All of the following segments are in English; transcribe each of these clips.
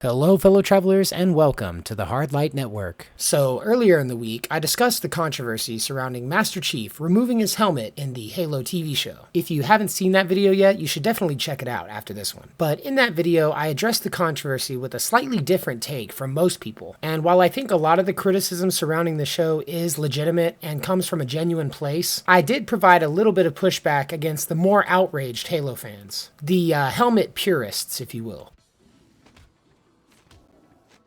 Hello, fellow travelers, and welcome to the Hard Light Network. So, earlier in the week, I discussed the controversy surrounding Master Chief removing his helmet in the Halo TV show. If you haven't seen that video yet, you should definitely check it out after this one. But in that video, I addressed the controversy with a slightly different take from most people. And while I think a lot of the criticism surrounding the show is legitimate and comes from a genuine place, I did provide a little bit of pushback against the more outraged Halo fans. The helmet purists, if you will.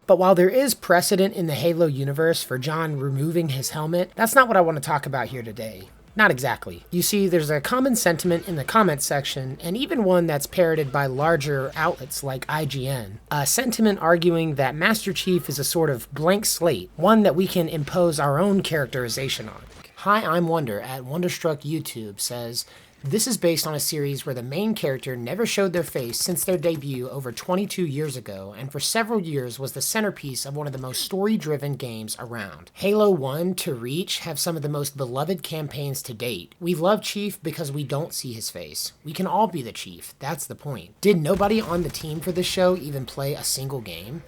But while there is precedent in the Halo universe for John removing his helmet, that's not what I want to talk about here today. Not exactly. You see, there's a common sentiment in the comments section, and even one that's parroted by larger outlets like IGN. A sentiment arguing that Master Chief is a sort of blank slate, one that we can impose our own characterization on. Hi, I'm Wonder at Wonderstruck YouTube says, this is based on a series where the main character never showed their face since their debut over 22 years ago, and for several years was the centerpiece of one of the most story-driven games around. Halo 1 to Reach have some of the most beloved campaigns to date. We love Chief because we don't see his face. We can all be the Chief, that's the point. Did nobody on the team for this show even play a single game?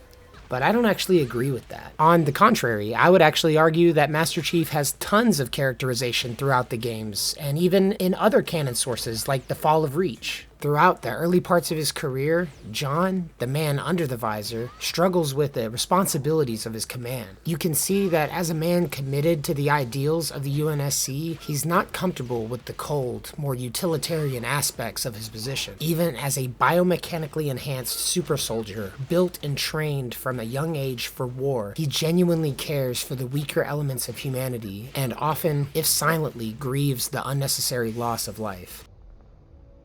But I don't actually agree with that. On the contrary, I would actually argue that Master Chief has tons of characterization throughout the games, and even in other canon sources like The Fall of Reach. Throughout the early parts of his career, John, the man under the visor, struggles with the responsibilities of his command. You can see that as a man committed to the ideals of the UNSC, he's not comfortable with the cold, more utilitarian aspects of his position. Even as a biomechanically enhanced super soldier, built and trained from a young age for war, he genuinely cares for the weaker elements of humanity, and often, if silently, grieves the unnecessary loss of life.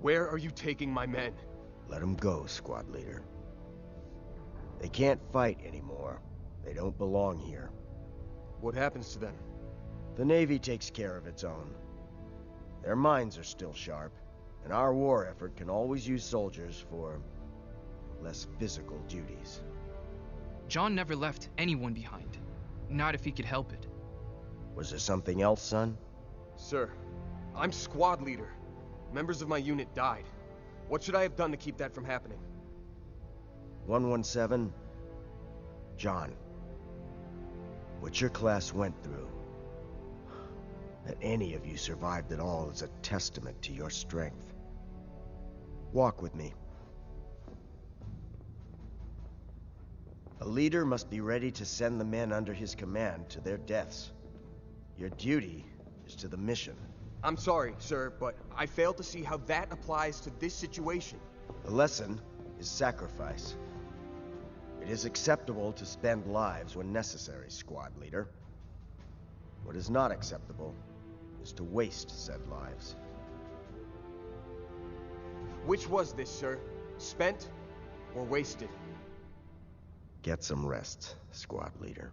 Where are you taking my men? Let them go, squad leader. They can't fight anymore. They don't belong here. What happens to them? The Navy takes care of its own. Their minds are still sharp, and our war effort can always use soldiers for less physical duties. John never left anyone behind. Not if he could help it. Was there something else, son? Sir, I'm squad leader. Members of my unit died. What should I have done to keep that from happening? 117, John. What your class went through, that any of you survived at all is a testament to your strength. Walk with me. A leader must be ready to send the men under his command to their deaths. Your duty is to the mission. I'm sorry, sir, but I fail to see how that applies to this situation. The lesson is sacrifice. It is acceptable to spend lives when necessary, squad leader. What is not acceptable is to waste said lives. Which was this, sir? Spent or wasted? Get some rest, squad leader.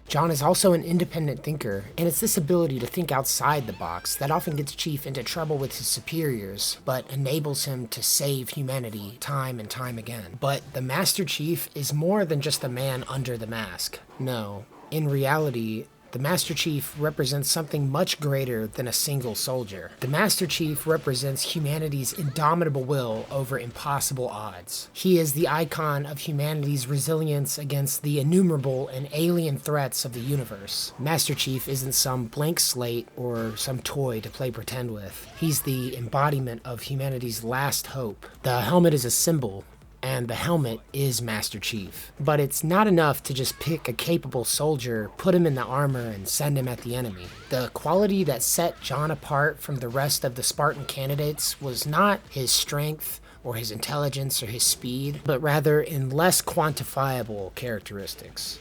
John is also an independent thinker, and it's this ability to think outside the box that often gets Chief into trouble with his superiors, but enables him to save humanity time and time again. But the Master Chief is more than just the man under the mask. No, in reality, the Master Chief represents something much greater than a single soldier. The Master Chief represents humanity's indomitable will over impossible odds. He is the icon of humanity's resilience against the innumerable and alien threats of the universe. Master Chief isn't some blank slate or some toy to play pretend with. He's the embodiment of humanity's last hope. The helmet is a symbol, and the helmet is Master Chief. But it's not enough to just pick a capable soldier, put him in the armor, and send him at the enemy. The quality that set John apart from the rest of the Spartan candidates was not his strength, or his intelligence, or his speed, but rather in less quantifiable characteristics.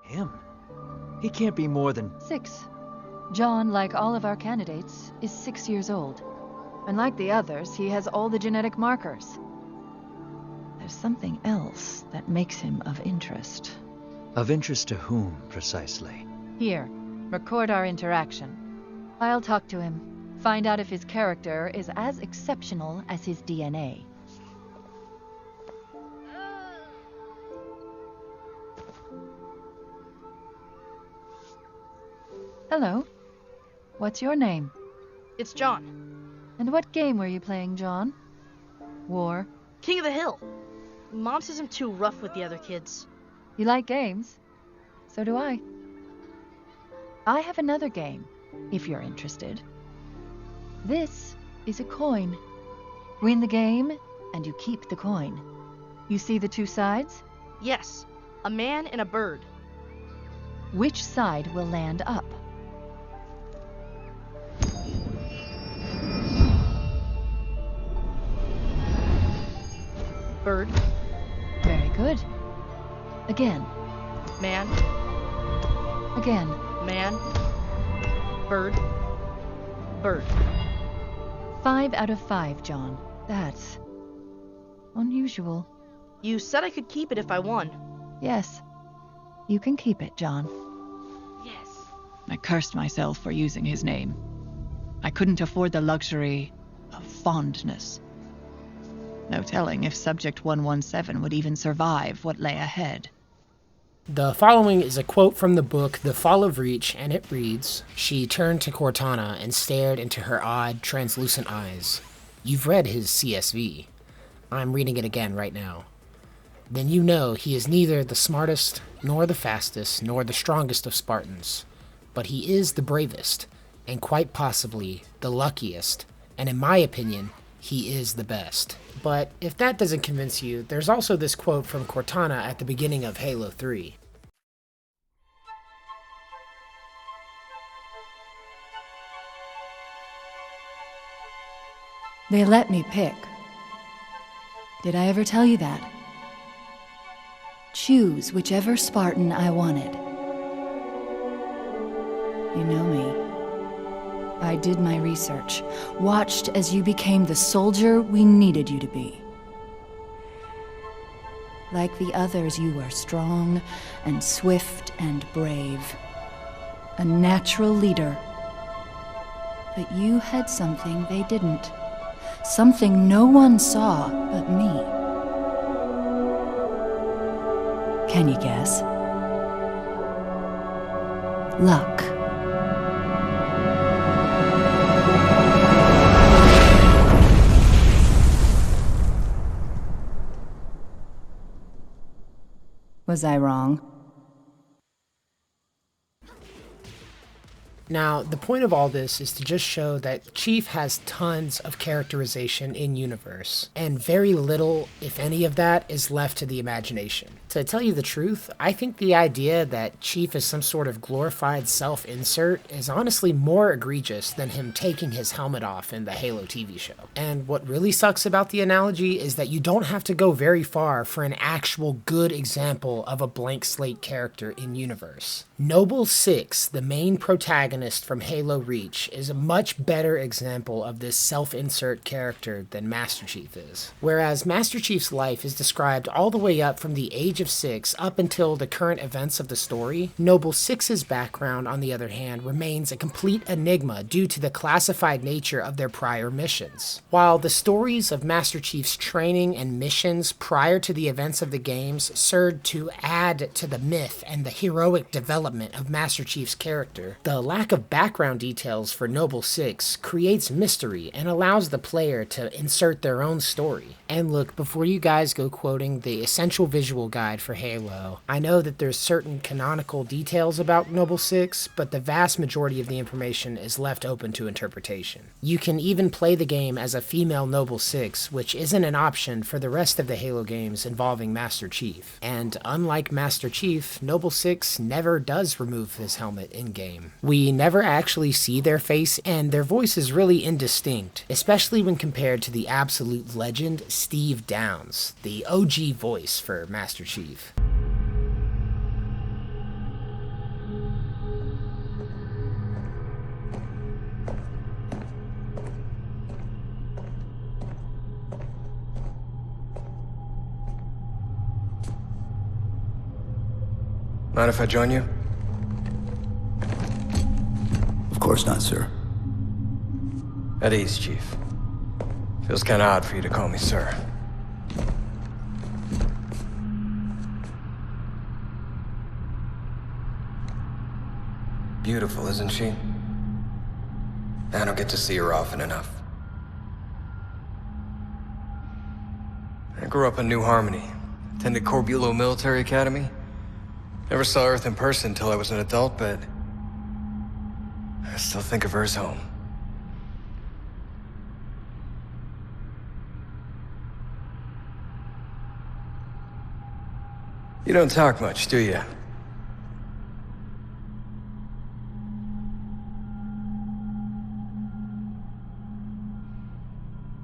Him? He can't be more than... 6. John, like all of our candidates, is 6 years old. And like the others, he has all the genetic markers. There's something else that makes him of interest. Of interest to whom, precisely? Here, record our interaction. I'll talk to him, find out if his character is as exceptional as his DNA. Hello. What's your name? It's John. And what game were you playing, John? War? King of the Hill. Mom says I'm too rough with the other kids. You like games? So do I. I have another game, if you're interested. This is a coin. Win the game, and you keep the coin. You see the two sides? Yes, a man and a bird. Which side will land up? Bird. Very good. Again. Man. Again. Man. Bird. Bird. 5 out of 5, John. That's unusual. You said I could keep it if I won. Yes. You can keep it, John. Yes. I cursed myself for using his name. I couldn't afford the luxury of fondness. No telling if Subject 117 would even survive what lay ahead. The following is a quote from the book The Fall of Reach, and it reads, "She turned to Cortana and stared into her odd, translucent eyes. You've read his CSV. I'm reading it again right now. Then you know he is neither the smartest, nor the fastest, nor the strongest of Spartans. But he is the bravest, and quite possibly the luckiest, and in my opinion, he is the best." But if that doesn't convince you, there's also this quote from Cortana at the beginning of Halo 3. They let me pick. Did I ever tell you that? Choose whichever Spartan I wanted. You know me. I did my research, watched as you became the soldier we needed you to be. Like the others, you were strong and swift and brave. A natural leader. But you had something they didn't. Something no one saw but me. Can you guess? Luck. Was I wrong? Now, the point of all this is to just show that Chief has tons of characterization in universe, and very little, if any of that, is left to the imagination. To tell you the truth, I think the idea that Chief is some sort of glorified self-insert is honestly more egregious than him taking his helmet off in the Halo TV show. And what really sucks about the analogy is that you don't have to go very far for an actual good example of a blank slate character in universe. Noble Six, the main protagonist from Halo Reach, is a much better example of this self-insert character than Master Chief is. Whereas Master Chief's life is described all the way up from the age of 6 up until the current events of the story, Noble Six's background, on the other hand, remains a complete enigma due to the classified nature of their prior missions. While the stories of Master Chief's training and missions prior to the events of the games served to add to the myth and the heroic development of Master Chief's character, the lack of background details for Noble Six creates mystery and allows the player to insert their own story. And look, before you guys go quoting the essential visual guide for Halo, I know that there's certain canonical details about Noble Six, but the vast majority of the information is left open to interpretation. You can even play the game as a female Noble Six, which isn't an option for the rest of the Halo games involving Master Chief. And unlike Master Chief, Noble Six never does remove his helmet in-game. We never actually see their face, and their voice is really indistinct, especially when compared to the absolute legend Steve Downes, the OG voice for Master Chief. Mind if I join you? Of course not, sir. At ease, Chief. Feels kinda odd for you to call me sir. Beautiful, isn't she? I don't get to see her often enough. I grew up in New Harmony, attended Corbulo Military Academy. Never saw Earth in person until I was an adult, but I still think of her as home. You don't talk much, do you?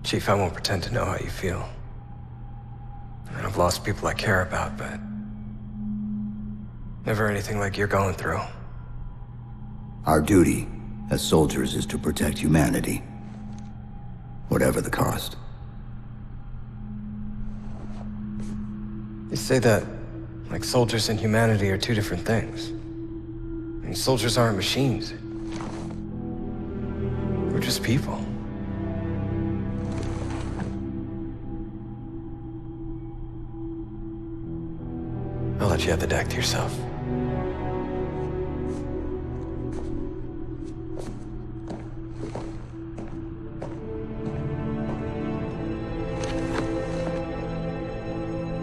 Chief, I won't pretend to know how you feel. I've lost people I care about, but never anything like you're going through. Our duty as soldiers is to protect humanity, whatever the cost. You say that like soldiers and humanity are two different things. I mean, soldiers aren't machines. We're just people. I'll let you have the deck to yourself.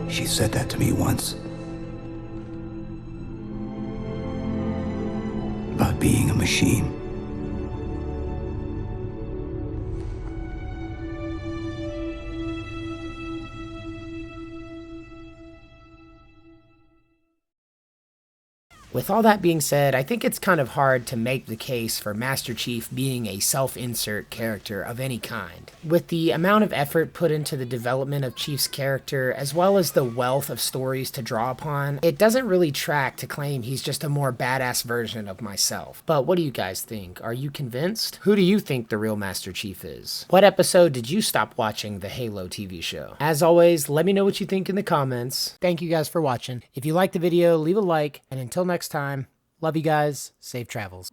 She said that to me once. About being a machine. With all that being said, I think it's kind of hard to make the case for Master Chief being a self-insert character of any kind. With the amount of effort put into the development of Chief's character, as well as the wealth of stories to draw upon, it doesn't really track to claim he's just a more badass version of myself. But what do you guys think? Are you convinced? Who do you think the real Master Chief is? What episode did you stop watching the Halo TV show? As always, let me know what you think in the comments. Thank you guys for watching. If you liked the video, leave a like, and until next time, love you guys, safe travels.